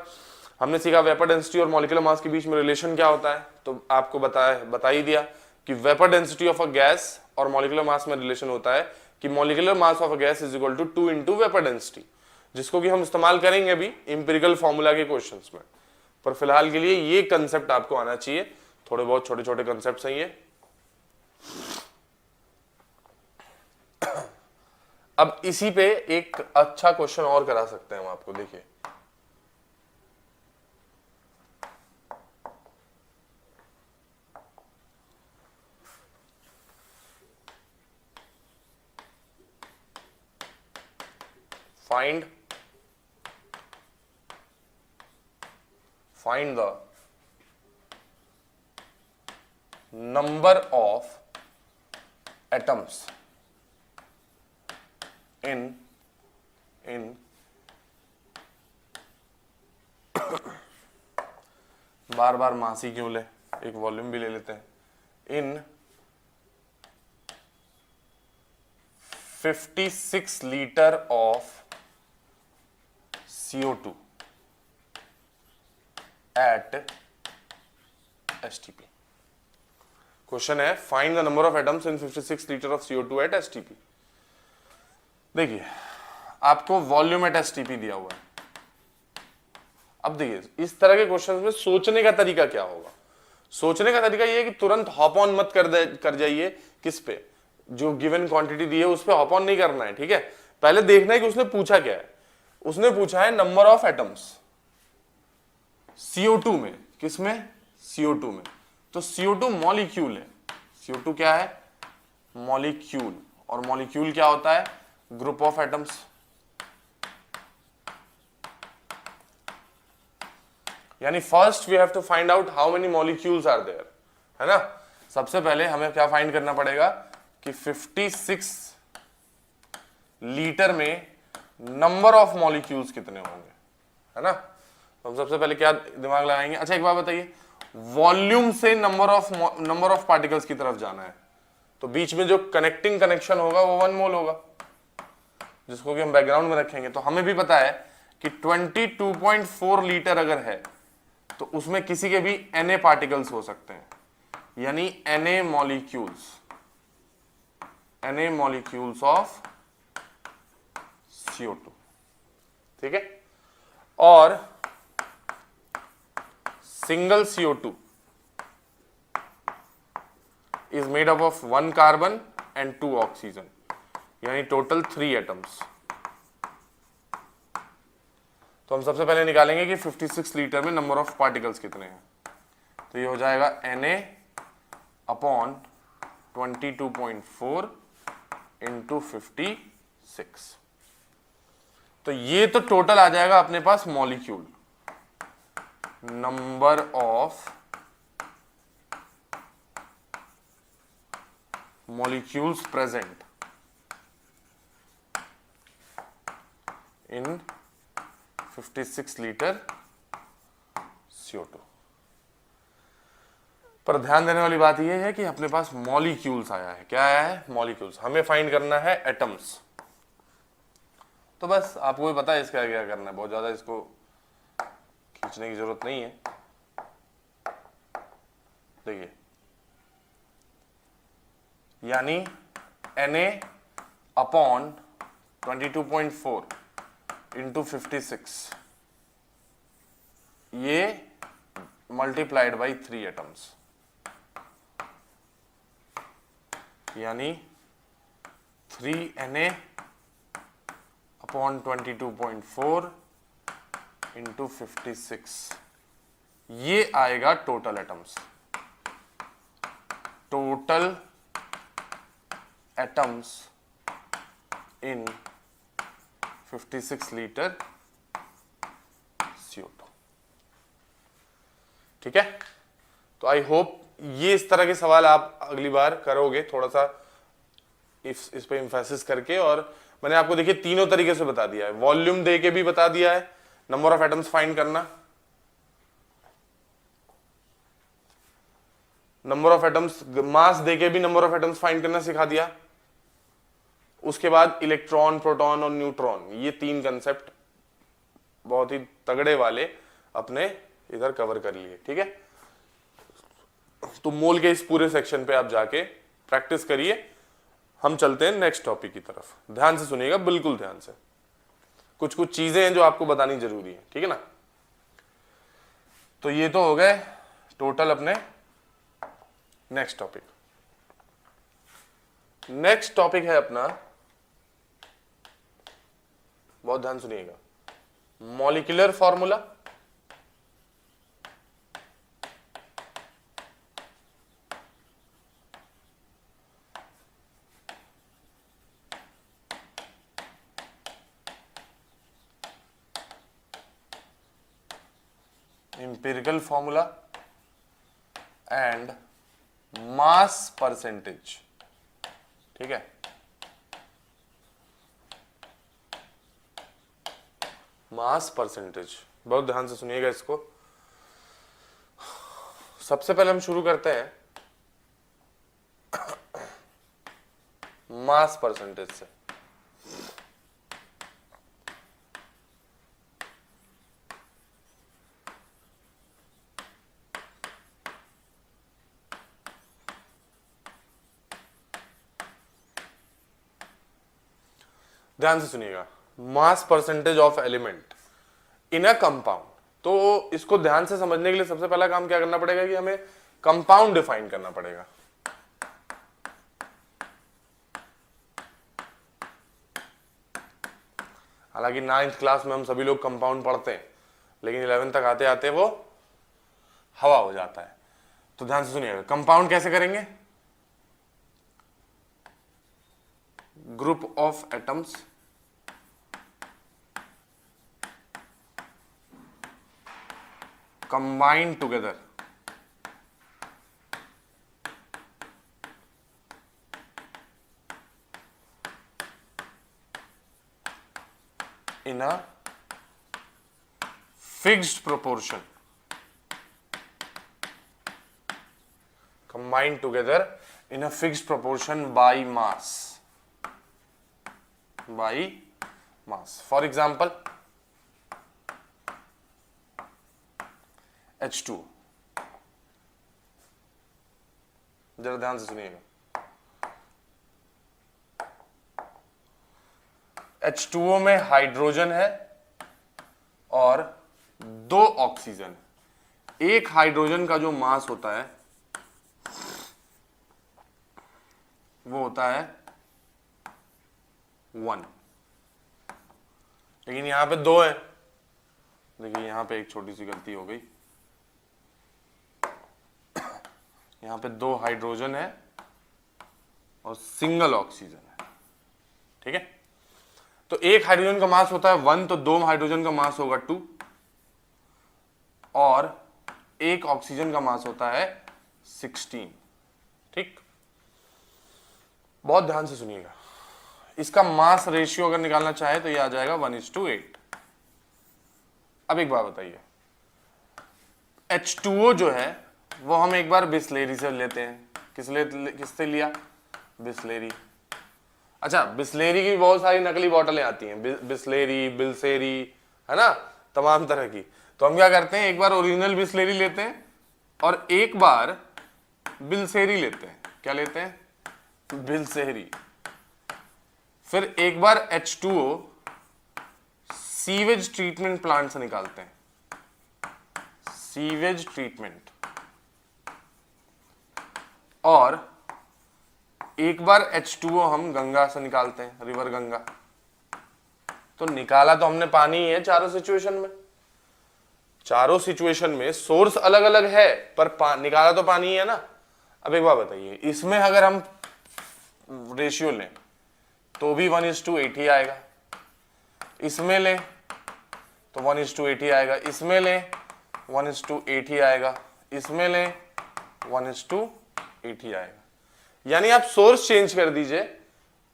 हमने सीखा वेपर डेंसिटी और मॉलिक्यूलर मास के बीच में रिलेशन क्या होता है, तो आपको बता ही दिया कि vapour density of a gas और मॉलिक्यूलर मास में रिलेशन होता है कि molecular mass of a gas is equal to 2 into vapour density, जिसको कि हम इस्तेमाल करेंगे अभी इंपेरिकल फॉर्मूला के क्वेश्चंस में। पर फिलहाल के लिए ये कंसेप्ट आपको आना चाहिए, थोड़े बहुत छोटे छोटे कंसेप्ट हैं ये। अब इसी पे एक अच्छा क्वेश्चन और करा सकते हैं हम आपको, देखिए find the number of atoms in बार बार मासी क्यों ले, एक वॉल्यूम भी ले लेते हैं, in 56 litre of CO2 at STP। Question है find the number of atoms in 56 litre of CO2 at STP। देखिए आपको वॉल्यूम एट STP दिया हुआ है। अब देखिए इस तरह के क्वेश्चंस में सोचने का तरीका क्या होगा, सोचने का तरीका ये है कि तुरंत हॉप ऑन मत कर जाइए किस पे, जो गिवन क्वांटिटी दी है उस पे हॉप ऑन नहीं करना है। ठीक है, पहले देखना है कि उसने पूछा क्या है, उसने पूछा है नंबर ऑफ एटम्स CO2 में, किसमें? CO2 में, तो CO2 मॉलिक्यूल है, CO2 क्या है? मॉलिक्यूल, और मॉलिक्यूल क्या होता है? Group of atoms. यानी first we have to find out how many molecules are there, है ना। सबसे पहले हमें क्या फाइंड करना पड़ेगा कि 56 लीटर में नंबर ऑफ मॉलिक्यूल्स कितने होंगे, है ना। तो हम सबसे पहले क्या दिमाग लगाएंगे, अच्छा एक बात बताइए, वॉल्यूम से नंबर ऑफ पार्टिकल्स की तरफ जाना है, तो बीच में जो कनेक्टिंग कनेक्शन होगा वो 1 मोल होगा, जिसको कि हम बैकग्राउंड में रखेंगे। तो हमें भी पता है कि 22.4 लीटर अगर है तो उसमें किसी के भी Na पार्टिकल्स हो सकते हैं, यानी Na मॉलिक्यूल्स ऑफ CO2। ठीक है, और single CO2 is made up of 1 carbon and 2 oxygen, यानी टोटल 3 एटम्स। तो हम सबसे पहले निकालेंगे कि 56 लीटर में नंबर ऑफ पार्टिकल्स कितने हैं। तो ये हो जाएगा Na अपॉन 22.4 इंटू 56। तो ये तो टोटल आ जाएगा अपने पास molecule, number of molecules present in 56 litre CO2। पर ध्यान देने वाली बात यह है कि अपने पास मॉलिक्यूल्स आया है। क्या आया है? मॉलिक्यूल्स। हमें फाइंड करना है एटम्स। तो बस आपको भी पता है इसका क्या करना है, बहुत ज्यादा इसको खींचने की जरूरत नहीं है। देखिए, यानी Na अपॉन 22.4 इंटू 56, ये मल्टीप्लाइड बाई 3 एटम्स, यानी 3Na अपॉन 22.4 इंटू 56, ये आएगा total atoms. Total atoms in 56 litre CO2। ठीक है, तो आई होप ये इस तरह के सवाल आप अगली बार करोगे, थोड़ा सा इस पे इंफेसिस करके। और मैंने आपको देखिए तीनों तरीके से बता दिया है, वॉल्यूम दे के भी बता दिया है नंबर ऑफ एटम्स फाइंड करना, नंबर ऑफ एटम्स मास दे के भी नंबर ऑफ एटम्स फाइंड करना सिखा दिया। उसके बाद इलेक्ट्रॉन, प्रोटॉन और न्यूट्रॉन, ये 3 कंसेप्ट बहुत ही तगड़े वाले अपने इधर कवर कर लिए। ठीक है, तो मोल के इस पूरे सेक्शन पे आप जाके प्रैक्टिस करिए। हम चलते हैं नेक्स्ट टॉपिक की तरफ। ध्यान से सुनिएगा, बिल्कुल ध्यान से। कुछ कुछ चीजें हैं जो आपको बतानी जरूरी है, ठीक है ना। तो ये तो हो गए टोटल अपने। नेक्स्ट टॉपिक है अपना, बहुत ध्यान सुनिएगा, molecular formula, empirical formula and mass percentage। ठीक है, मास परसेंटेज, बहुत ध्यान से सुनिएगा इसको। सबसे पहले हम शुरू करते हैं मास परसेंटेज से। ध्यान से सुनिएगा, mass percentage of element in a compound. तो इसको ध्यान से समझने के लिए सबसे पहला काम क्या करना पड़ेगा कि हमें कंपाउंड डिफाइन करना पड़ेगा। हालांकि 9th क्लास में हम सभी लोग कंपाउंड पढ़ते हैं, लेकिन 11th तक आते आते वो हवा हो जाता है। तो ध्यान से सुनिएगा, कंपाउंड कैसे करेंगे? Group of atoms combined together in a fixed proportion, combined together in a fixed proportion by mass, for example H2। जरा ध्यान से सुनिएगा, H2O में हाइड्रोजन है और 2 ऑक्सीजन। एक हाइड्रोजन का जो मास होता है वो होता है 1, लेकिन यहां पे 2 है देखिए यहाँ पे एक छोटी सी गलती हो गई, यहाँ पे 2 हाइड्रोजन है और सिंगल ऑक्सीजन है, ठीक है। तो एक हाइड्रोजन का मास होता है 1, तो 2 हाइड्रोजन का मास होगा 2, और एक ऑक्सीजन का मास होता है 16, ठीक। बहुत ध्यान से सुनिएगा, इसका मास रेशियो अगर निकालना चाहे तो ये आ जाएगा 1:8। अब एक बात बताइए, H2O जो है वो हम एक बार बिस्लेरी से लेते हैं, किससे लिया, बिस्लेरी। अच्छा, बिस्लेरी की बहुत सारी नकली बोतलें आती हैं, बिस्लेरी, बिल्सेरी, है ना, तमाम तरह की। तो हम क्या करते हैं, एक बार ओरिजिनल बिस्लेरी लेते हैं और एक बार बिल्सेरी लेते हैं। क्या लेते हैं, बिल्सेरी। फिर एक बार H2O सीवेज ट्रीटमेंट प्लांट से निकालते हैं, सीवेज ट्रीटमेंट, और एक बार H2O हम गंगा से निकालते हैं, रिवर गंगा। तो निकाला तो हमने पानी ही है चारों सिचुएशन में, चारों सिचुएशन में सोर्स अलग अलग है पर निकाला तो पानी ही है ना। अब एक बात बताइए, इसमें अगर हम रेशियो लें तो भी 1:8 ही आएगा, इसमें लें तो 1:8 ही आएगा, इसमें लें 1:8 ही आएगा, इसमें लें 1:8 ही आएगा। यानी आप सोर्स चेंज कर दीजिए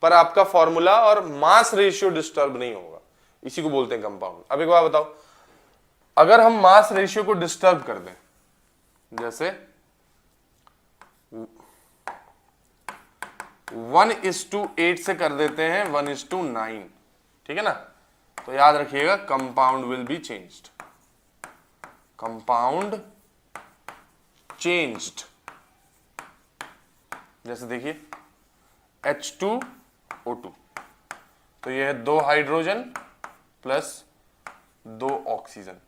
पर आपका फॉर्मूला और मास रेशियो डिस्टर्ब नहीं होगा, इसी को बोलते हैं कंपाउंड। अब एक बात बताओ, अगर हम मास रेशियो को डिस्टर्ब कर दें, जैसे 1:8 से कर देते हैं 1:9, ठीक है ना, तो याद रखिएगा compound will be changed, compound changed. जैसे देखिए H2O2, तो ये है 2 हाइड्रोजन प्लस 2 ऑक्सीजन,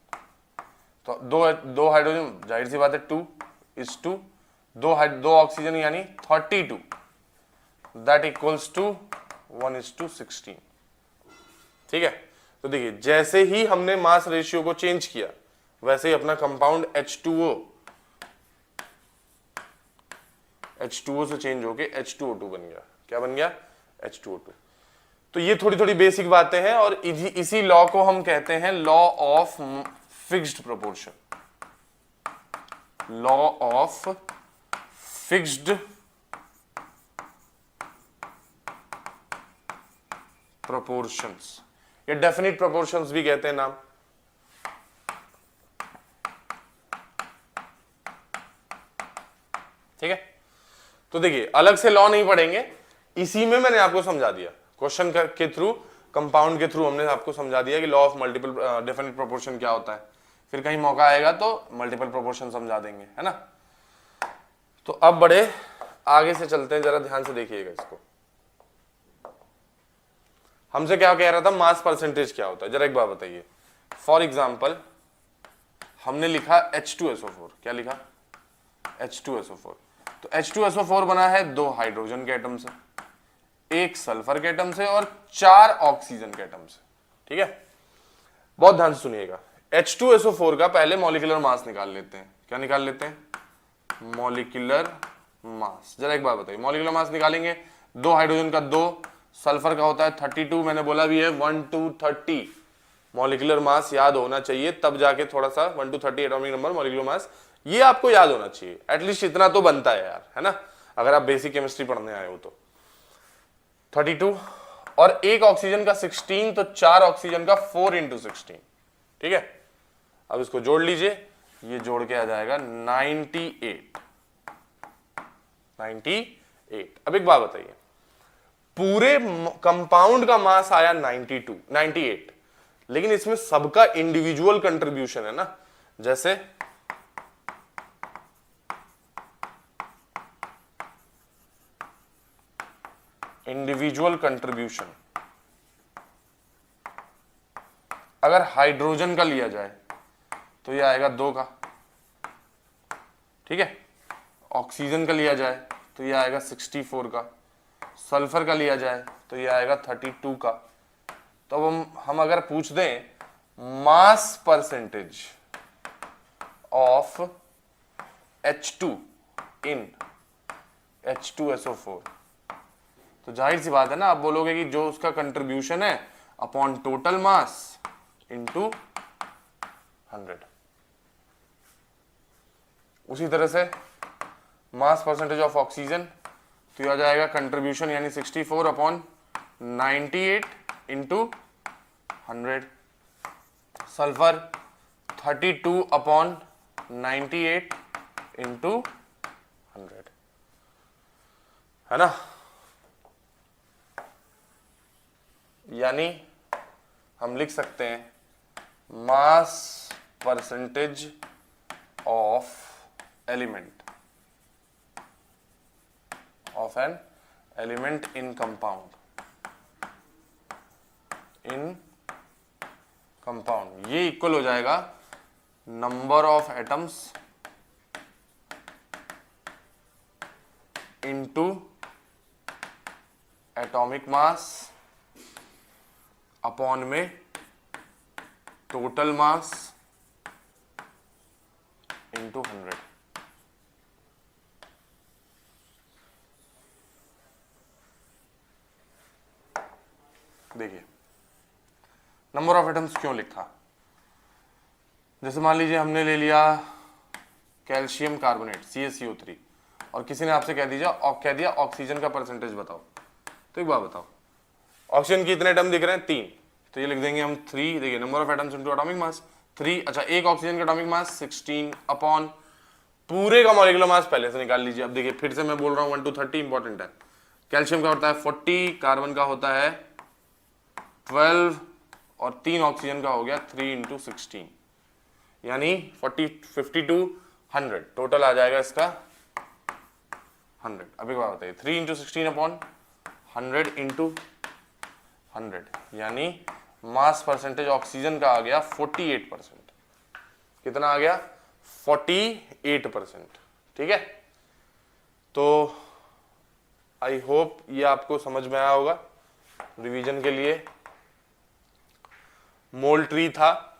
तो दो हाइड्रोजन, जाहिर सी बात है 2:2, 2 ऑक्सीजन यानी 32, दैट इक्वल्स टू 1:16, ठीक है। तो देखिए जैसे ही हमने मास रेशियो को चेंज किया वैसे ही अपना कंपाउंड H2O से चेंज होके H2O2 बन गया। क्या बन गया, H2O2। तो ये थोड़ी थोड़ी बेसिक बातें हैं और इसी लॉ को हम कहते हैं law of fixed proportion, law of fixed proportions, ये डेफिनिट प्रोपोर्शंस भी कहते हैं नाम। ठीक है, तो देखिए अलग से लॉ नहीं पढ़ेंगे, इसी में मैंने आपको समझा दिया, क्वेश्चन के थ्रू, कंपाउंड के थ्रू हमने आपको समझा दिया कि law of multiple definite proportion क्या होता है। फिर कहीं मौका आएगा तो मल्टीपल प्रोपोर्शन समझा देंगे, है ना। तो अब बड़े आगे से चलते हैं, जरा ध्यान से देखिएगा इसको। हमसे क्या कह रहा था, मास परसेंटेज क्या होता है, जरा एक बात बताइए। फॉर एग्जाम्पल हमने लिखा H2SO4, क्या लिखा, H2SO4। तो H2SO4 बना है 2 हाइड्रोजन के एटम से, 1 सल्फर के एटम से और 4 ऑक्सीजन के एटम से। ठीक है, बहुत ध्यान से सुनिएगा। H2SO4 का पहले मॉलिक्यूलर मास निकाल लेते हैं। क्या निकाल लेते हैं, मॉलिक्यूलर मास। जरा एक बात बताइए, मॉलिक्यूलर मास निकालेंगे, 2 हाइड्रोजन का 2, सल्फर का होता है 32, मैंने बोला भी है 1 to 30 मॉलिक्यूलर मास याद होना चाहिए, तब जाके थोड़ा सा 1 to 30 atomic number molecular mass, ये आपको याद होना चाहिए, एटलीस्ट इतना तो बनता है यार, है ना, अगर आप बेसिक केमिस्ट्री पढ़ने आए हो तो। 32 और 1 ऑक्सीजन का 16, तो 4 ऑक्सीजन का 4 into 16। ठीक है, अब इसको जोड़ लीजिए, ये जोड़ के आ जाएगा 98। अब एक बात बताइए, पूरे कंपाउंड का मास आया 98, लेकिन इसमें सबका इंडिविजुअल कंट्रीब्यूशन है ना। जैसे इंडिविजुअल कंट्रीब्यूशन, अगर हाइड्रोजन का लिया जाए तो ये आएगा 2 का, ठीक है, ऑक्सीजन का लिया जाए तो ये आएगा 64 का, सल्फर का लिया जाए तो ये आएगा 32 का। तो अब हम अगर पूछ दें mass percentage of H2 in H2SO4। तो जाहिर सी बात है ना, आप बोलोगे कि जो उसका कंट्रीब्यूशन है अपॉन टोटल मास इंटू 100। उसी तरह से मास परसेंटेज ऑफ ऑक्सीजन, तो ये आ जाएगा कंट्रीब्यूशन यानी 64 upon 98 into 100। Sulphur 32 upon 98 into 100, है ना। यानी हम लिख सकते हैं mass percentage of element of an element in compound ये इक्वल हो जाएगा number of atoms into atomic mass upon में टोटल मास इंटू 100। देखिए नंबर ऑफ एटम्स क्यों लिखा, जैसे मान लीजिए हमने ले लिया कैल्शियम कार्बोनेट CaCO3 और किसी ने आपसे कह दिया ऑक्सीजन का परसेंटेज बताओ, तो एक बात बताओ, ऑक्सीजन के कितने एटम दिख रहे हैं? 3, तो ये लिख देंगे हम 3। देखिए number of atoms into atomic mass 3। अच्छा, एक ऑक्सीजन का एटॉमिक मास 16 अपॉन पूरे का मॉलिक्यूलर मास पहले से निकाल लीजिए। अब देखिए फिर से मैं बोल रहा हूं 1 to 30 इंपॉर्टेंट है। कैल्शियम का होता है 40, कार्बन का होता है 12 और 3 ऑक्सीजन का हो गया 3 इंटू 16, यानी 52 100 टोटल आ जाएगा इसका 100। अब एक बात बताइए, 3 इंटू 16 अपॉन 100 इंटू 100, यानी मास परसेंटेज ऑक्सीजन का आ गया 48%। कितना आ गया? 48%। ठीक है, तो आई होप ये आपको समझ में आया होगा। रिवीजन के लिए मोल ट्री था,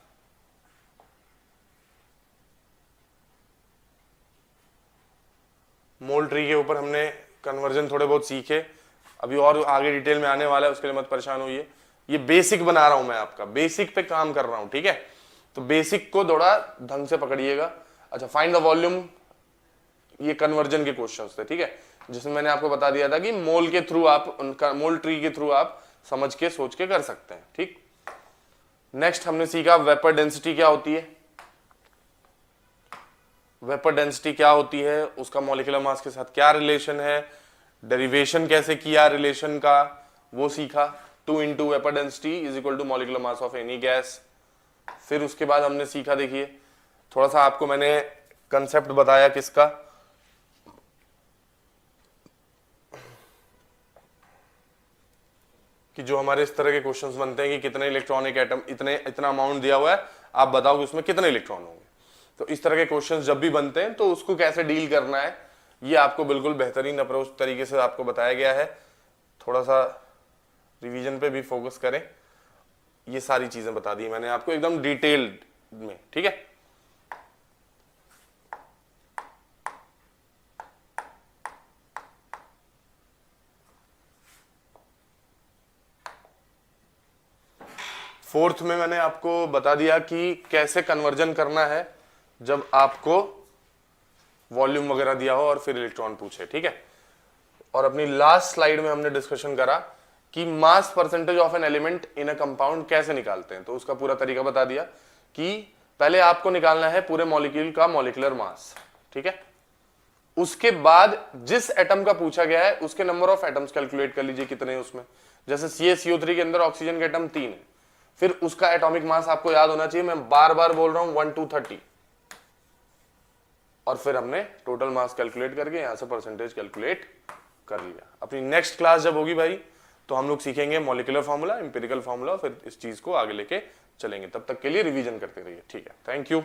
मोल ट्री के ऊपर हमने कन्वर्जन थोड़े बहुत सीखे, अभी और आगे डिटेल में आने वाला है, उसके लिए मत परेशान होइए। ये बेसिक बना रहा हूं मैं, आपका बेसिक पे काम कर रहा हूं। ठीक है, तो बेसिक को थोड़ा ढंग से पकड़िएगा। अच्छा, फाइंड द वॉल्यूम, ये कन्वर्जन के क्वेश्चंस थे। ठीक है, जिसमें मैंने आपको बता दिया था कि मोल के थ्रू आप उनका मोल ट्री के थ्रू आप समझ के सोच के कर सकते हैं। ठीक, नेक्स्ट हमने सीखा वेपर डेंसिटी क्या होती है, वेपर डेंसिटी क्या होती है, उसका मॉलिक्यूलर मास के साथ क्या रिलेशन है, डेरिवेशन कैसे किया रिलेशन का वो सीखा। 2 into vapour density is equal to molecular mass of any gas. फिर उसके बाद हमने सीखा, देखिए थोड़ा सा आपको मैंने कंसेप्ट बताया किसका, कि जो हमारे इस तरह के क्वेश्चंस बनते हैं कि कितने इलेक्ट्रॉनिक एटम, इतना अमाउंट दिया हुआ है, आप बताओ कि उसमें कितने इलेक्ट्रॉन होंगे। तो इस तरह के क्वेश्चंस जब भी बनते हैं तो उसको कैसे डील करना है, ये आपको बिल्कुल बेहतरीन अप्रोच तरीके से आपको बताया गया है। थोड़ा सा रिवीजन पे भी फोकस करें, ये सारी चीजें बता दी मैंने आपको एकदम डिटेल्ड में। ठीक है, फोर्थ में मैंने आपको बता दिया कि कैसे कन्वर्जन करना है जब आपको वॉल्यूम वगैरह दिया हो और फिर इलेक्ट्रॉन पूछे। ठीक है, और अपनी लास्ट स्लाइड में हमने डिस्कशन करा कि mass percentage of an element in a compound कैसे निकालते हैं। तो उसका पूरा तरीका बता दिया कि पहले आपको निकालना है पूरे मॉलिक्यूल का मॉलिक्यूलर मास। ठीक है, उसके बाद जिस एटम का पूछा गया है उसके नंबर ऑफ एटम्स कैलकुलेट कर लीजिए कितने हैं उसमें। जैसे CaCO3 के अंदर ऑक्सीजन के एटम 3 है, फिर उसका एटॉमिक मास आपको याद होना चाहिए, मैं बार बार बोल रहा हूं 1 to 30, और फिर हमने टोटल मास कैलकुलेट करके यहां से परसेंटेज कैलकुलेट कर लिया। अपनी नेक्स्ट क्लास जब होगी भाई, तो हम लोग सीखेंगे मॉलिक्यूलर फॉर्मूला, एम्पिरिकल फॉर्मूला, फिर इस चीज को आगे लेके चलेंगे। तब तक के लिए रिवीजन करते रहिए। ठीक है, थैंक यू।